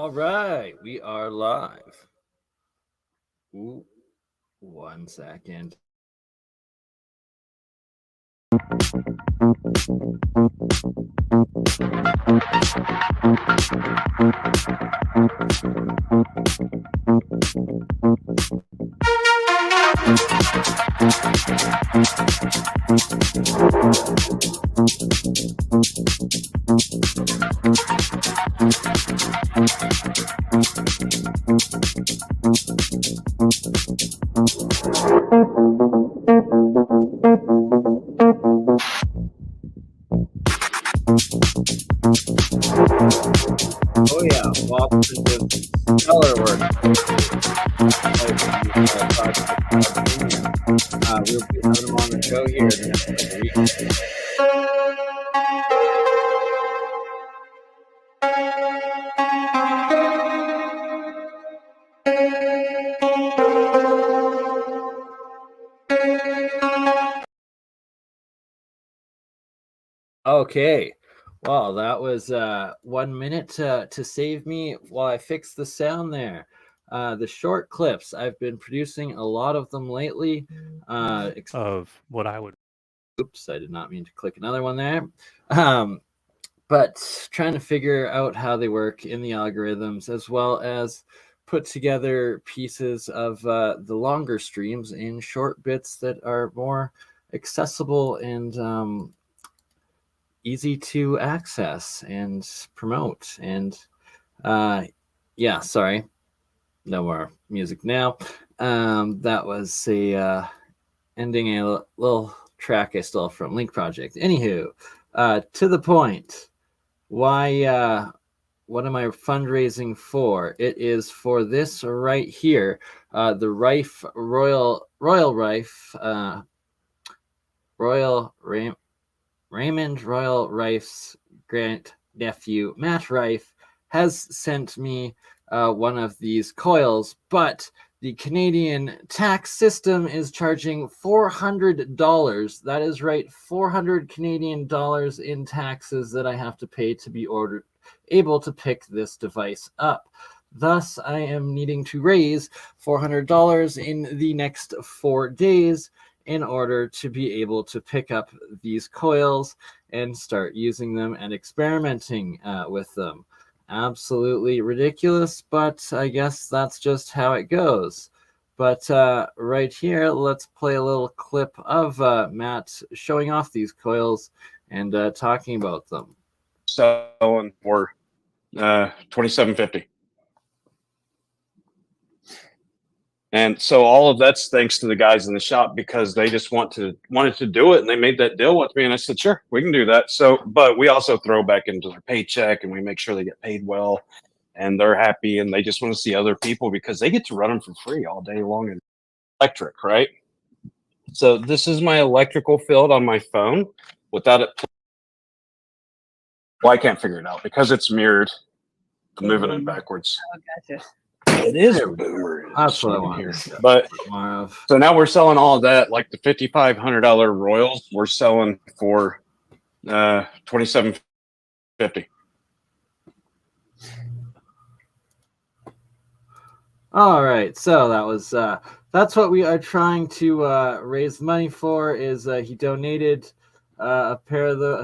All right, we are live. Ooh, 1 second. Oh yeah, Watson did stellar work. We'll be having him on the show here in the next couple weeks. Okay, well, that was 1 minute to save me while I fix the sound there. The short clips, I've been producing a lot of them lately. Of what I would. Oops, I did not mean to click another one there. But trying to figure out how they work in the algorithms, as well as put together pieces of the longer streams in short bits that are more accessible and easy to access and promote. And yeah, sorry, no more music now. That was a ending a little track I stole from Link Project. Anywho, to the point. Why? What am I fundraising for? It is for this right here, the Rife Royal Rife, Raymond Royal Rife's grand nephew Matt Rife has sent me one of these coils, but the Canadian tax system is charging $400. That is right, 400 Canadian dollars in taxes that I have to pay to be able to pick this device up. Thus, I am needing to raise $400 in the next 4 days in order to be able to pick up these coils and start using them and experimenting with them. Absolutely ridiculous, but I guess that's just how it goes. But right here, let's play a little clip of Matt showing off these coils and talking about them. Selling for $27.50. And so all of that's thanks to the guys in the shop, because they just wanted to do it, and they made that deal with me, and I said, sure, we can do that. So, but we also throw back into their paycheck, and we make sure they get paid well, and they're happy, and they just want to see other people because they get to run them for free all day long. And electric, right? So this is my electrical field on my phone without it. Well, I can't figure it out because it's mirrored. I'm moving it backwards. Oh, gotcha. It is a boomer. That's what I want here. to But more of. so now we're selling all of that, like the $5,500 Royals, we're selling for $27.50. All right, so that was that's what we are trying to raise money for. Is he donated a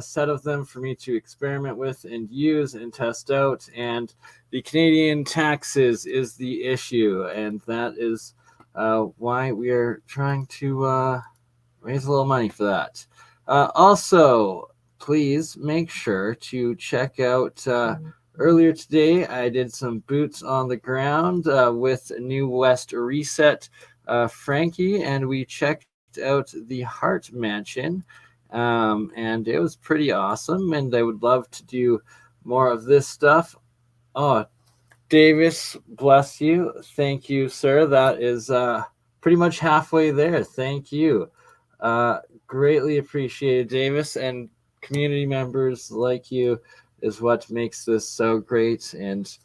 set of them for me to experiment with and use and test out, and the Canadian taxes is the issue, and that is why we are trying to raise a little money for that. Also, please make sure to check out. Earlier today, I did some boots on the ground with New West Reset Frankie, and we checked out the Hart Mansion, and it was pretty awesome, and I would love to do more of this stuff. Oh, Davis, bless you. Thank you, sir. That is pretty much halfway there. Thank you. Greatly appreciated, Davis, and community members like you is what makes this so great, and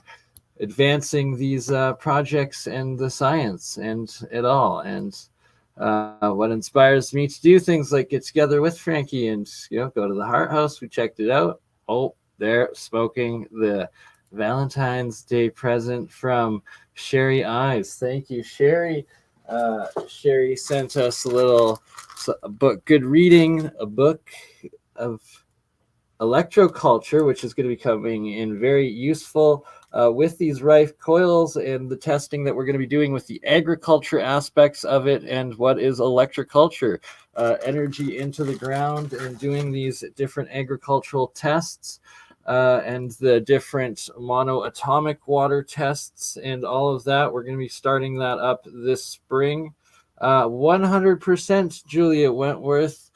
advancing these projects and the science and it all, and what inspires me to do things like get together with Frankie and go to the Heart House. We checked it out. Oh, they're smoking the Valentine's Day present from Sherry Eyes. Thank you, Sherry. Sherry sent us a book, good reading, a book of electroculture, which is going to be coming in very useful with these Rife coils and the testing that we're going to be doing with the agriculture aspects of it and what is electroculture, energy into the ground, and doing these different agricultural tests and the different monoatomic water tests and all of that. We're going to be starting that up this spring. 100% Julia Wentworth.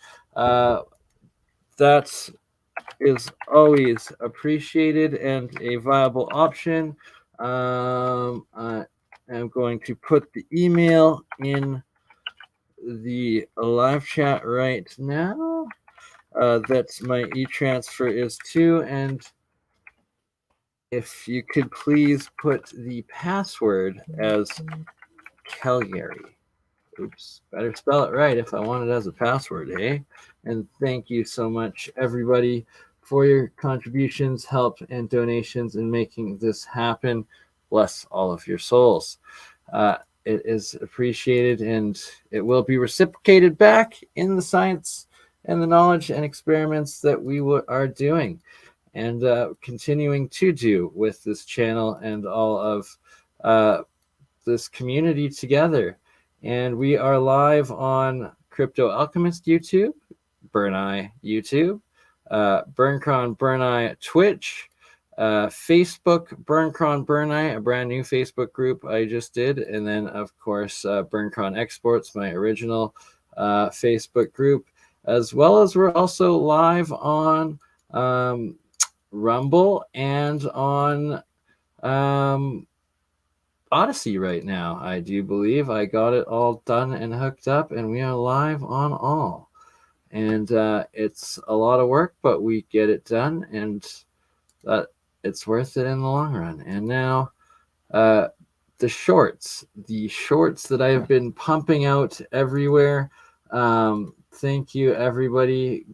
That's is always appreciated and a viable option. I am going to put the email in the live chat right now. That's my e-transfer is to, and if you could please put the password as Calgary. Oops, better spell it right if I want it as a password, eh? And thank you so much, everybody, for your contributions, help, and donations in making this happen. Bless all of your souls. It is appreciated, and it will be reciprocated back in the science and the knowledge and experiments that we are doing and continuing to do with this channel and all of this community together. And we are live on Crypto Alchemist YouTube, BurnEye YouTube, BurnCron BurnEye Twitch, Facebook BurnCron BurnEye, a brand new Facebook group I just did, and then of course BurnCron Exports, my original Facebook group, as well as we're also live on Rumble and on OdySee right now. I do believe I got it all done and hooked up, and we are live on all. And it's a lot of work, but we get it done, and it's worth it in the long run. And now the shorts that I've been pumping out everywhere. Thank you, everybody.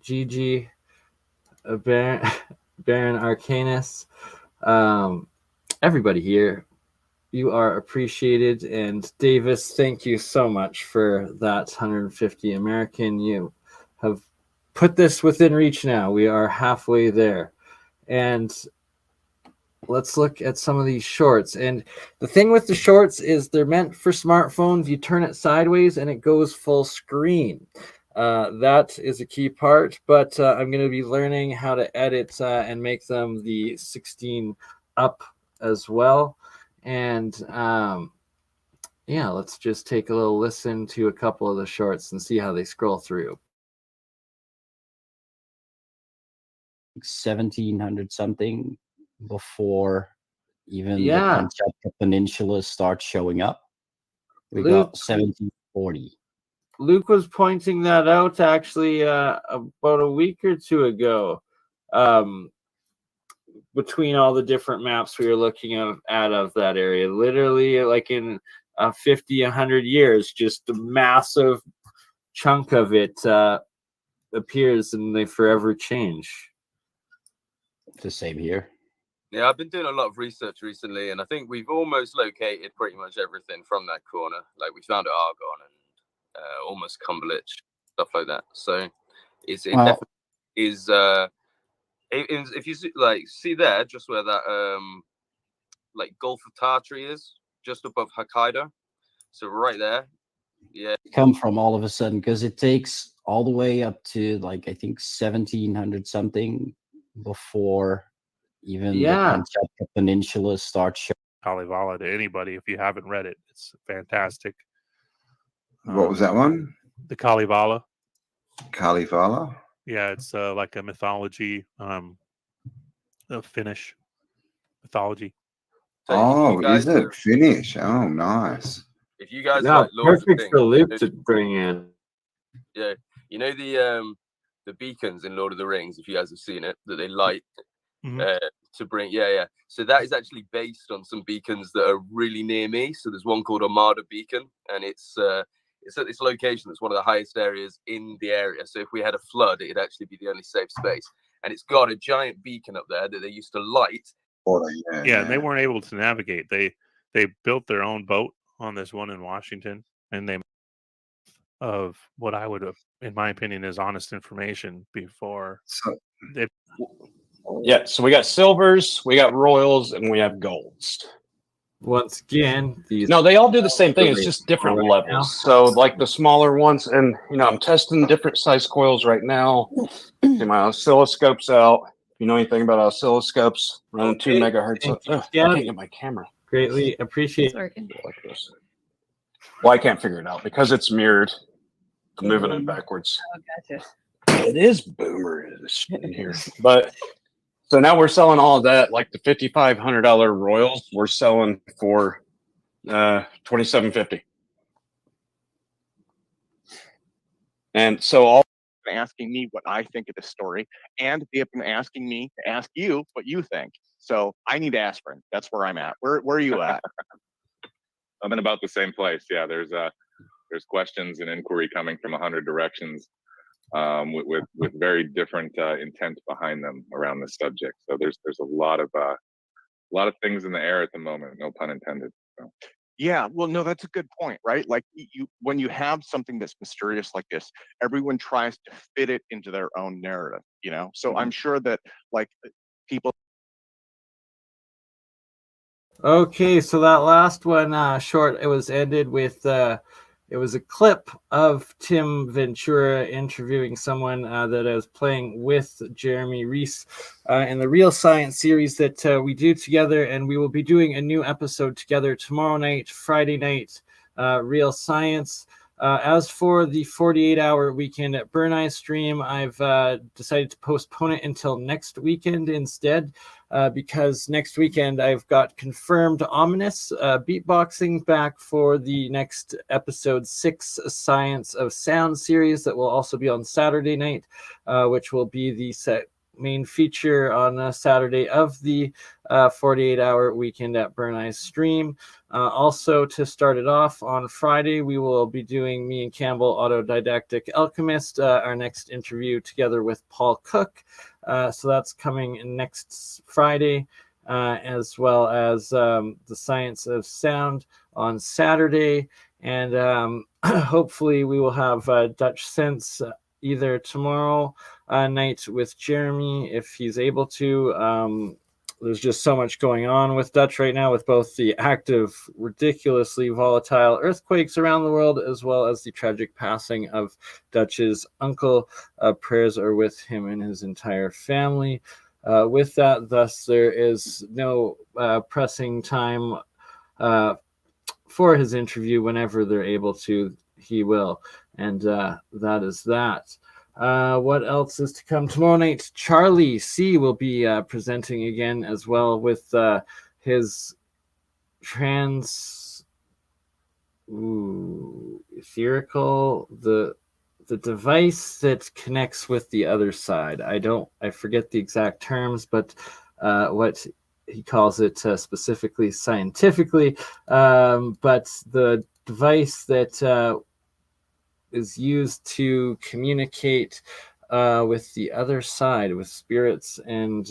Gigi, Baron Arcanus, everybody here. You are appreciated. And Davis, thank you so much for that 150 American. You have put this within reach now. We are halfway there. And let's look at some of these shorts. And the thing with the shorts is they're meant for smartphones. You turn it sideways and it goes full screen. That is a key part, but I'm going to be learning how to edit and make them the 16 up as well. And yeah, let's just take a little listen to a couple of the shorts and see how they scroll through. 1700 something before even the Kamchatka Peninsula starts showing up. We got 1740. Luke was pointing that out actually about a week or two ago. Between all the different maps we were looking at of that area, literally like in 50, 100 years, just a massive chunk of it appears and they forever change. The same here. Yeah, I've been doing a lot of research recently, and I think we've almost located pretty much everything from that corner. Like we found Argon and almost Cumberlich, stuff like that. So it definitely is. If you see there, just where that like Gulf of Tartary is, just above Hokkaido. So right there, yeah. Come from all of a sudden because it takes all the way up to like I think 1700 something before even the Kamchatka Peninsula starts showing. Kalevala to anybody if you haven't read it. It's fantastic. What was that one? The Kalevala. Kalevala? Yeah, it's like a mythology, a Finnish mythology. So is it Finnish? Oh, nice. If you guys perfect for Luke to bring in. Yeah, you know the beacons in Lord of the Rings. If you guys have seen it, that they light to bring. Yeah. So that is actually based on some beacons that are really near me. So there's one called Armada Beacon, and it's at this location that's one of the highest areas in the area. So if we had a flood, it'd actually be the only safe space. And it's got a giant beacon up there that they used to light Florida, Yeah, and they weren't able to navigate. They built their own boat on this one in Washington, and they of what I would have, in my opinion, is honest information before So, they. Yeah, so we got silvers, we got royals, and we have golds. Once again, these No, they all do the same thing. It's just different right levels. now. So, like the smaller ones, and I'm testing different size coils right now. See my oscilloscopes out. If you know anything about oscilloscopes, running 2 megahertz. Thank you, I Gab. can't get my camera. Greatly appreciate. Like this. Well, I can't figure it out because it's mirrored. I'm moving it backwards. Oh, gotcha. It is boomer in here, but. So now we're selling all of that, like the $5,500 royals, we're selling for $2,750. And so all asking me what I think of the story, and they've been asking me to ask you what you think. So I need aspirin. That's where I'm at. Where are you at? I'm in about the same place. Yeah, there's questions and inquiry coming from 100 directions. With very different intent behind them around this subject. So there's a lot of things in the air at the moment, no pun intended. So. Yeah, well, no, that's a good point, right? Like when you have something that's mysterious like this, everyone tries to fit it into their own narrative, you know? So I'm sure that like people. Okay, so that last one, short, it was ended with it was a clip of Tim Ventura interviewing someone that I was playing with Jeremy Reese in the Real Science series that we do together, and we will be doing a new episode together tomorrow night, Friday night, Real Science. As for the 48-hour weekend at BurnEye stream, I've decided to postpone it until next weekend instead, because next weekend I've got confirmed ominous beatboxing back for the next episode 6 Science of Sound series that will also be on Saturday night, which will be the main feature on Saturday of the 48-hour weekend at BurnEye stream. Also, to start it off on Friday, we will be doing me and Campbell Autodidactic Alchemist, our next interview together with Paul Cook. So that's coming next Friday, as well as the Science of Sound on Saturday. And hopefully we will have Dutch Sense either tomorrow night with Jeremy, if he's able to. There's just so much going on with Dutch right now, with both the active, ridiculously volatile earthquakes around the world, as well as the tragic passing of Dutch's uncle. Prayers are with him and his entire family. With that, thus, there is no pressing time for his interview. Whenever they're able to, he will. And that is that. What else is to come tomorrow night? Charlie C will be presenting again, as well, with his etherical, the device that connects with the other side. I forget the exact terms, but what he calls it specifically scientifically, but the device that is used to communicate with the other side, with spirits, and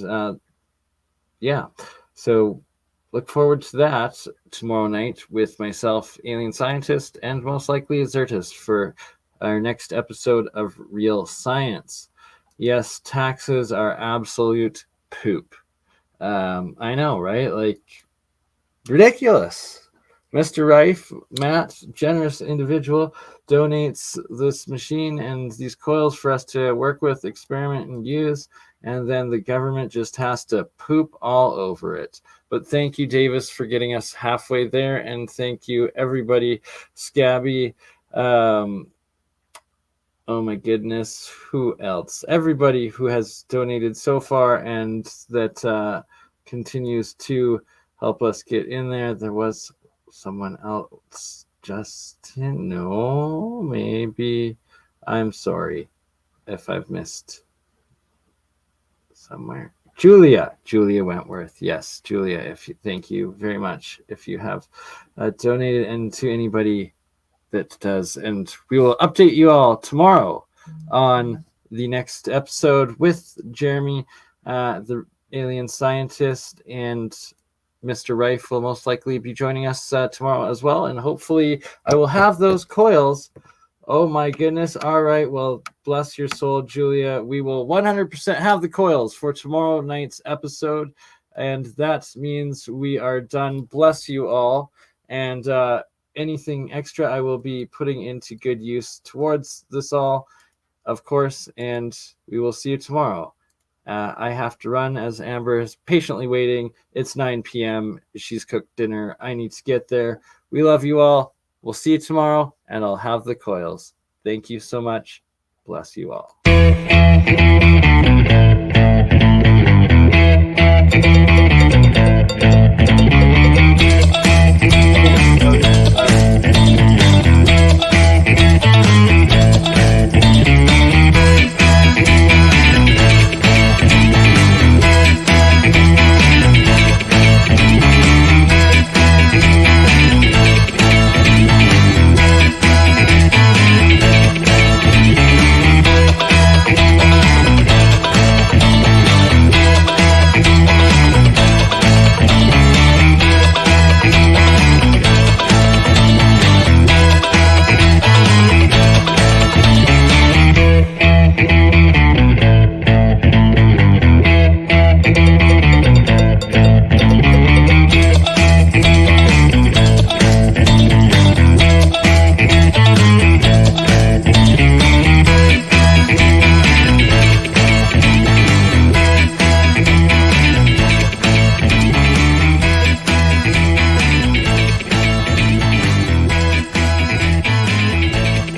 so look forward to that tomorrow night with myself, Alien Scientist, and most likely Azertist for our next episode of Real Science. Yes, taxes are absolute poop. I know, right? Like, ridiculous. Mr. Rife, Matt, generous individual, donates this machine and these coils for us to work with, experiment, and use, and then the government just has to poop all over it. But thank you, Davis, for getting us halfway there, and thank you, everybody. Scabby, oh my goodness, who else? Everybody who has donated so far and that continues to help us get in there. There was someone else, Justin. No, maybe. I'm sorry if I've missed somewhere. Julia Wentworth. Yes, Julia. Thank you very much if you have donated, and to anybody that does. And we will update you all tomorrow on the next episode with Jeremy. The alien scientist, and Mr. Rife will most likely be joining us tomorrow as well. And hopefully I will have those coils. Oh my goodness. All right. Well, bless your soul, Julia. We will 100% have the coils for tomorrow night's episode. And that means we are done. Bless you all. And anything extra I will be putting into good use towards this all, of course. And we will see you tomorrow. I have to run as Amber is patiently waiting. It's 9 p.m. She's cooked dinner. I need to get there. We love you all. We'll see you tomorrow, and I'll have the coils. Thank you so much. Bless you all.